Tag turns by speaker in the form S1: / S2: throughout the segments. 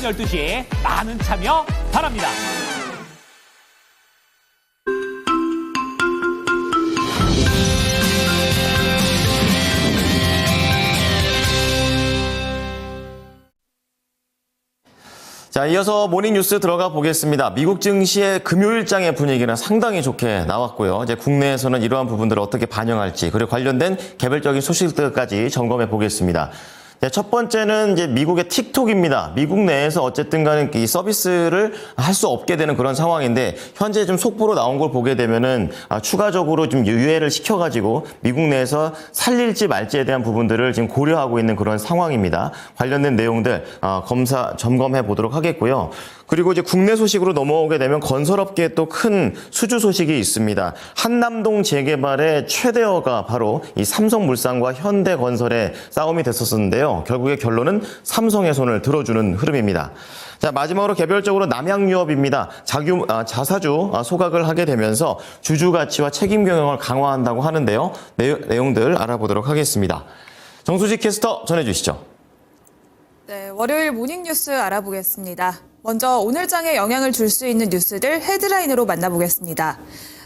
S1: 12시에 많은 참여 바랍니다.
S2: 자, 이어서 모닝뉴스 들어가 보겠습니다. 미국 증시의 금요일장의 분위기는 상당히 좋게 나왔고요. 이제 국내에서는 이러한 부분들을 어떻게 반영할지, 그리고 관련된 개별적인 소식들까지 점검해 보겠습니다. 첫 번째는 이제 미국의 틱톡입니다. 미국 내에서 어쨌든 간에 이 서비스를 할 수 없게 되는 그런 상황인데, 현재 좀 속보로 나온 걸 보게 되면은 추가적으로 좀 유예를 시켜가지고 미국 내에서 살릴지 말지에 대한 부분들을 지금 고려하고 있는 그런 상황입니다. 관련된 내용들 점검해 보도록 하겠고요. 그리고 이제 국내 소식으로 넘어오게 되면 건설업계에 또 큰 수주 소식이 있습니다. 한남동 재개발의 최대어가 바로 이 삼성물산과 현대건설의 싸움이 됐었는데요. 결국의 결론은 삼성의 손을 들어주는 흐름입니다. 자, 마지막으로 개별적으로 남양유업입니다. 자사주 소각을 하게 되면서 주주 가치와 책임 경영을 강화한다고 하는데요. 내용들 알아보도록 하겠습니다. 정수지 캐스터 전해주시죠.
S3: 네, 월요일 모닝뉴스 알아보겠습니다. 먼저 오늘 장에 영향을 줄 수 있는 뉴스들 헤드라인으로 만나보겠습니다.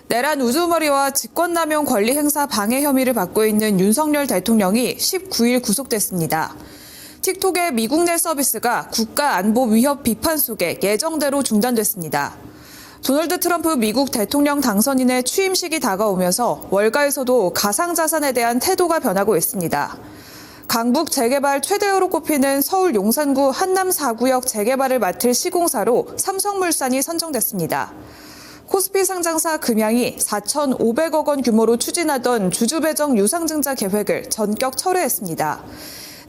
S3: 내란 우두머리와 직권남용 권리행사 방해 혐의를 받고 있는 윤석열 대통령이 19일 구속됐습니다. 틱톡의 미국 내 서비스가 국가 안보 위협 비판 속에 예정대로 중단됐습니다. 도널드 트럼프 미국 대통령 당선인의 취임식이 다가오면서 월가에서도 가상자산에 대한 태도가 변하고 있습니다. 강북 재개발 최대어로 꼽히는 서울 용산구 한남 4구역 재개발을 맡을 시공사로 삼성물산이 선정됐습니다. 코스피 상장사 금양이 4,500억 원 규모로 추진하던 주주배정 유상증자 계획을 전격 철회했습니다.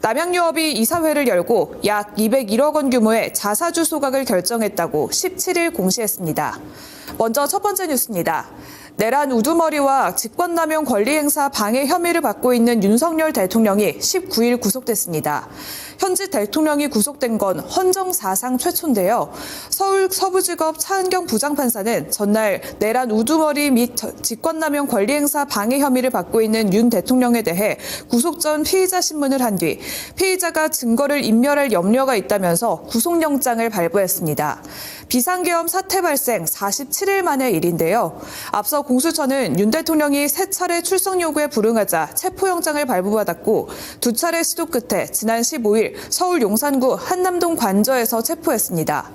S3: 남양유업이 이사회를 열고 약 201억 원 규모의 자사주 소각을 결정했다고 17일 공시했습니다. 먼저 첫 번째 뉴스입니다. 내란 우두머리와 직권남용 권리행사 방해 혐의를 받고 있는 윤석열 대통령이 19일 구속됐습니다. 현직 대통령이 구속된 건 헌정 사상 최초인데요. 서울 서부지법 차은경 부장판사는 전날 내란 우두머리 및 직권남용 권리행사 방해 혐의를 받고 있는 윤 대통령에 대해 구속 전 피의자 신문을 한 뒤 피의자가 증거를 인멸할 염려가 있다면서 구속영장을 발부했습니다. 비상계엄 사태 발생 47일 만의 일인데요. 앞서 공수처는 윤 대통령이 3차례 출석 요구에 불응하자 체포영장을 발부받았고 2차례 시도 끝에 지난 15일 서울 용산구 한남동 관저에서 체포했습니다.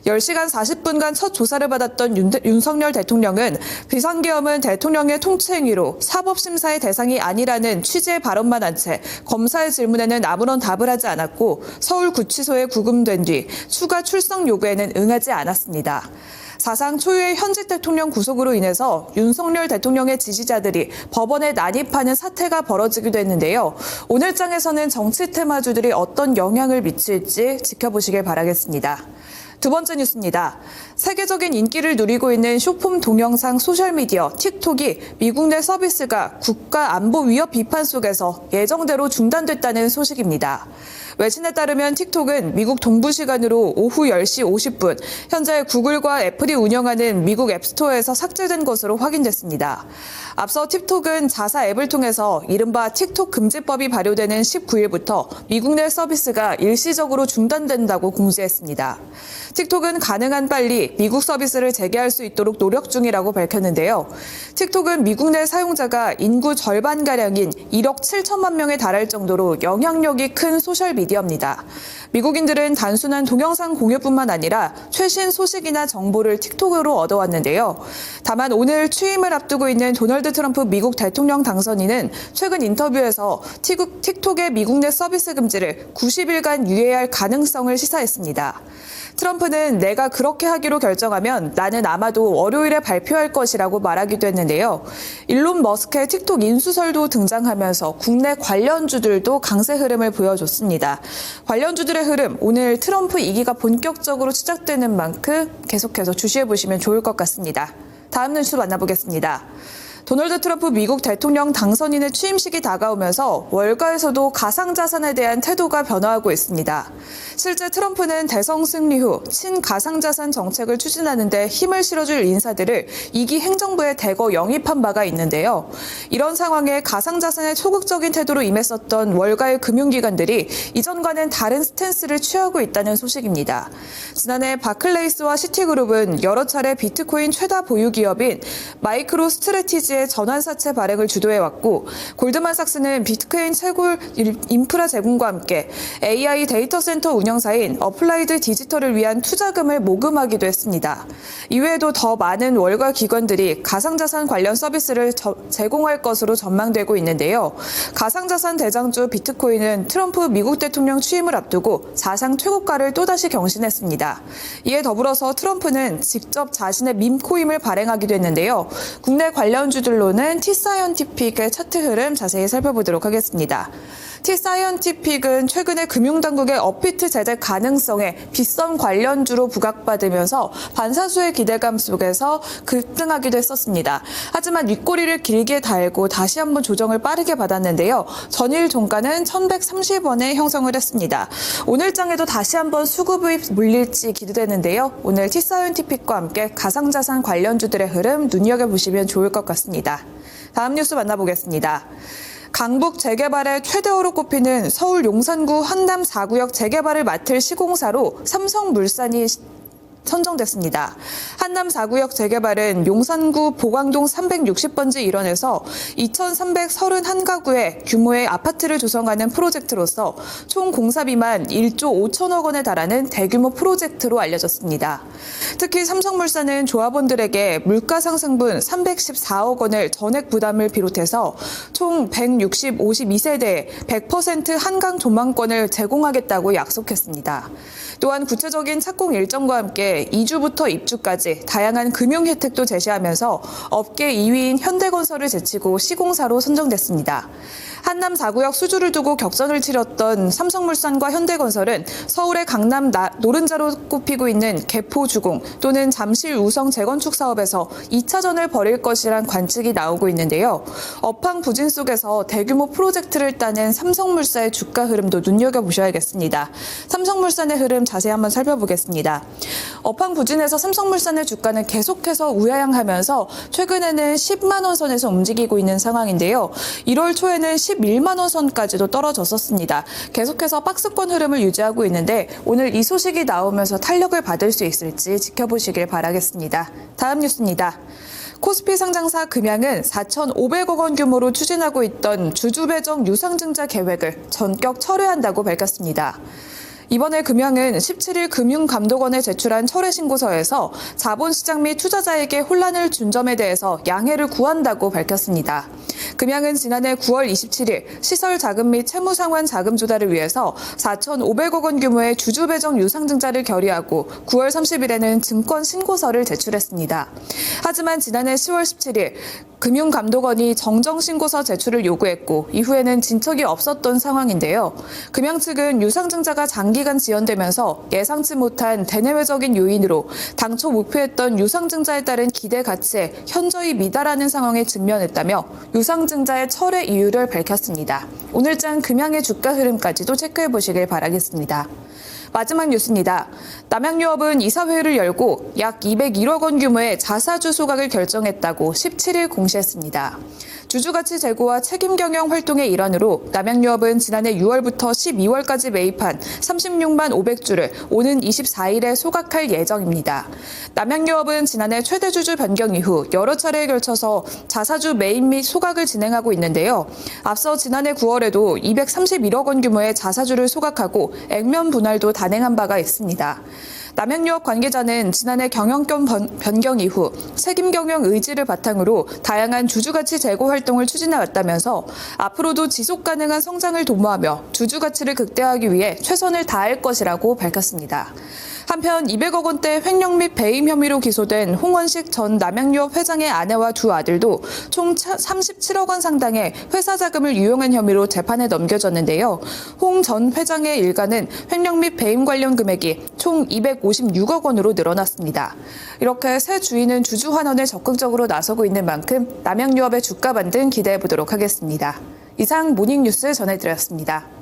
S3: 10시간 40분간 첫 조사를 받았던 윤석열 대통령은 비상계엄은 대통령의 통치행위로 사법심사의 대상이 아니라는 취지의 발언만 한 채 검사의 질문에는 아무런 답을 하지 않았고 서울구치소에 구금된 뒤 추가 출석 요구에는 응하지 않았습니다. 사상 초유의 현직 대통령 구속으로 인해서 윤석열 대통령의 지지자들이 법원에 난입하는 사태가 벌어지기도 했는데요. 오늘 장에서는 정치 테마주들이 어떤 영향을 미칠지 지켜보시길 바라겠습니다. 두 번째 뉴스입니다. 세계적인 인기를 누리고 있는 쇼폼 동영상 소셜미디어 틱톡이 미국 내 서비스가 국가 안보 위협 비판 속에서 예정대로 중단됐다는 소식입니다. 외신에 따르면 틱톡은 미국 동부 시간으로 오후 10시 50분 현재 구글과 애플이 운영하는 미국 앱스토어에서 삭제된 것으로 확인됐습니다. 앞서 틱톡은 자사 앱을 통해서 이른바 틱톡 금지법이 발효되는 19일부터 미국 내 서비스가 일시적으로 중단된다고 공지했습니다. 틱톡은 가능한 빨리 미국 서비스를 재개할 수 있도록 노력 중이라고 밝혔는데요. 틱톡은 미국 내 사용자가 인구 절반가량인 1억 7천만 명에 달할 정도로 영향력이 큰 소셜미디어입니다. 미국인들은 단순한 동영상 공유뿐만 아니라 최신 소식이나 정보를 틱톡으로 얻어왔는데요. 다만 오늘 취임을 앞두고 있는 도널드 트럼프 미국 대통령 당선인은 최근 인터뷰에서 틱톡의 미국 내 서비스 금지를 90일간 유예할 가능성을 시사했습니다. 트럼프는 내가 그렇게 하기로 결정하면 나는 아마도 월요일에 발표할 것이라고 말하기도 했는데요. 일론 머스크의 틱톡 인수설도 등장하면서 국내 관련주들도 강세 흐름을 보여줬습니다. 관련주들의 흐름, 오늘 트럼프 2기가 본격적으로 시작되는 만큼 계속해서 주시해보시면 좋을 것 같습니다. 다음 뉴스 만나보겠습니다. 도널드 트럼프 미국 대통령 당선인의 취임식이 다가오면서 월가에서도 가상자산에 대한 태도가 변화하고 있습니다. 실제 트럼프는 대선 승리 후 친가상자산 정책을 추진하는 데 힘을 실어줄 인사들을 2기 행정부에 대거 영입한 바가 있는데요. 이런 상황에 가상자산에 소극적인 태도로 임했었던 월가의 금융기관들이 이전과는 다른 스탠스를 취하고 있다는 소식입니다. 지난해 바클레이스와 시티그룹은 여러 차례 비트코인 최다 보유 기업인 마이크로 스트래티지의 전환사채 발행을 주도해왔고, 골드만삭스는 비트코인 채굴 인프라 제공과 함께 AI 데이터 센터 운영사인 어플라이드 디지털을 위한 투자금을 모금하기도 했습니다. 이외에도 더 많은 월가 기관들이 가상자산 관련 서비스를 제공할 것으로 전망되고 있는데요. 가상자산 대장주 비트코인은 트럼프 미국 대통령 취임을 앞두고 사상 최고가를 또다시 경신했습니다. 이에 더불어서 트럼프는 직접 자신의 밈코인을 발행하기도 했는데요. 국내 관련주들로는 T사이언티픽의 차트 흐름 자세히 살펴보도록 하겠습니다. T사이언티픽은 최근에 금융당국의 업비트 제재 가능성에 빗썸 관련주로 부각받으면서 반사수의 기대감 속에서 급등하기도 했었습니다. 하지만 윗꼬리를 길게 달고 다시 한번 조정을 빠르게 받았는데요. 전일 종가는 1130원에 형성을 했습니다. 오늘 장에도 다시 한번 수급이 몰릴지 기대되는데요. 오늘 T사이언티픽과 함께 가상자산 관련주들의 흐름 눈여겨보시면 좋을 것 같습니다. 다음 뉴스 만나보겠습니다. 강북 재개발의 최대어로 꼽히는 서울 용산구 한남 4구역 재개발을 맡을 시공사로 삼성물산이 선정됐습니다. 한남 4구역 재개발은 용산구 보광동 360번지 일원에서 2,331가구의 규모의 아파트를 조성하는 프로젝트로서 총 공사비만 1조 5천억 원에 달하는 대규모 프로젝트로 알려졌습니다. 특히 삼성물산은 조합원들에게 물가상승분 314억 원을 전액 부담을 비롯해서 총 52세대에 100% 한강 조망권을 제공하겠다고 약속했습니다. 또한 구체적인 착공 일정과 함께 이주부터 입주까지 다양한 금융 혜택도 제시하면서 업계 2위인 현대건설을 제치고 시공사로 선정됐습니다. 한남 4구역 수주를 두고 격전을 치렀던 삼성물산과 현대건설은 서울의 강남 노른자로 꼽히고 있는 개포주공 또는 잠실 우성 재건축 사업에서 2차전을 벌일 것이란 관측이 나오고 있는데요. 업황 부진 속에서 대규모 프로젝트를 따낸 삼성물산의 주가 흐름도 눈여겨보셔야겠습니다. 삼성물산의 흐름 자세히 한번 살펴보겠습니다. 업황 부진에서 삼성물산의 주가는 계속해서 우하향하면서 최근에는 10만 원 선에서 움직이고 있는 상황인데요. 1월 초에는 11만 원 선까지도 떨어졌었습니다. 계속해서 박스권 흐름을 유지하고 있는데 오늘 이 소식이 나오면서 탄력을 받을 수 있을지 지켜보시길 바라겠습니다. 다음 뉴스입니다. 코스피 상장사 금양은 4,500억 원 규모로 추진하고 있던 주주 배정 유상증자 계획을 전격 철회한다고 밝혔습니다. 이번에 금양은 17일 금융감독원에 제출한 철회 신고서에서 자본시장 및 투자자에게 혼란을 준 점에 대해서 양해를 구한다고 밝혔습니다. 금양은 지난해 9월 27일 시설자금 및 채무상환 자금 조달을 위해서 4,500억 원 규모의 주주 배정 유상증자를 결의하고 9월 30일에는 증권 신고서를 제출했습니다. 하지만 지난해 10월 17일 금융감독원이 정정신고서 제출을 요구했고 이후에는 진척이 없었던 상황인데요. 금양 측은 유상증자가 장기간 지연되면서 예상치 못한 대내외적인 요인으로 당초 목표했던 유상증자에 따른 기대 가치에 현저히 미달하는 상황에 직면했다며 유상증자의 철회 이유를 밝혔습니다. 오늘장 금양의 주가 흐름까지도 체크해 보시길 바라겠습니다. 마지막 뉴스입니다. 남양유업은 이사회를 열고 약 201억 원 규모의 자사주 소각을 결정했다고 17일 공시했습니다. 주주가치 제고와 책임 경영 활동의 일환으로 남양유업은 지난해 6월부터 12월까지 매입한 36만 500주를 오는 24일에 소각할 예정입니다. 남양유업은 지난해 최대 주주 변경 이후 여러 차례에 걸쳐서 자사주 매입 및 소각을 진행하고 있는데요. 앞서 지난해 9월에도 231억 원 규모의 자사주를 소각하고 액면 분할도 단행한 바가 있습니다. 남양유업 관계자는 지난해 경영권 변경 이후 책임 경영 의지를 바탕으로 다양한 주주가치 제고 활동을 추진해 왔다면서 앞으로도 지속 가능한 성장을 도모하며 주주가치를 극대화하기 위해 최선을 다할 것이라고 밝혔습니다. 한편 200억 원대 횡령 및 배임 혐의로 기소된 홍원식 전 남양유업 회장의 아내와 두 아들도 총 37억 원 상당의 회사 자금을 유용한 혐의로 재판에 넘겨졌는데요. 홍 전 회장의 일가는 횡령 및 배임 관련 금액이 총 256억 원으로 늘어났습니다. 이렇게 새 주인은 주주 환원에 적극적으로 나서고 있는 만큼 남양유업의 주가 반등 기대해 보도록 하겠습니다. 이상 모닝뉴스 전해드렸습니다.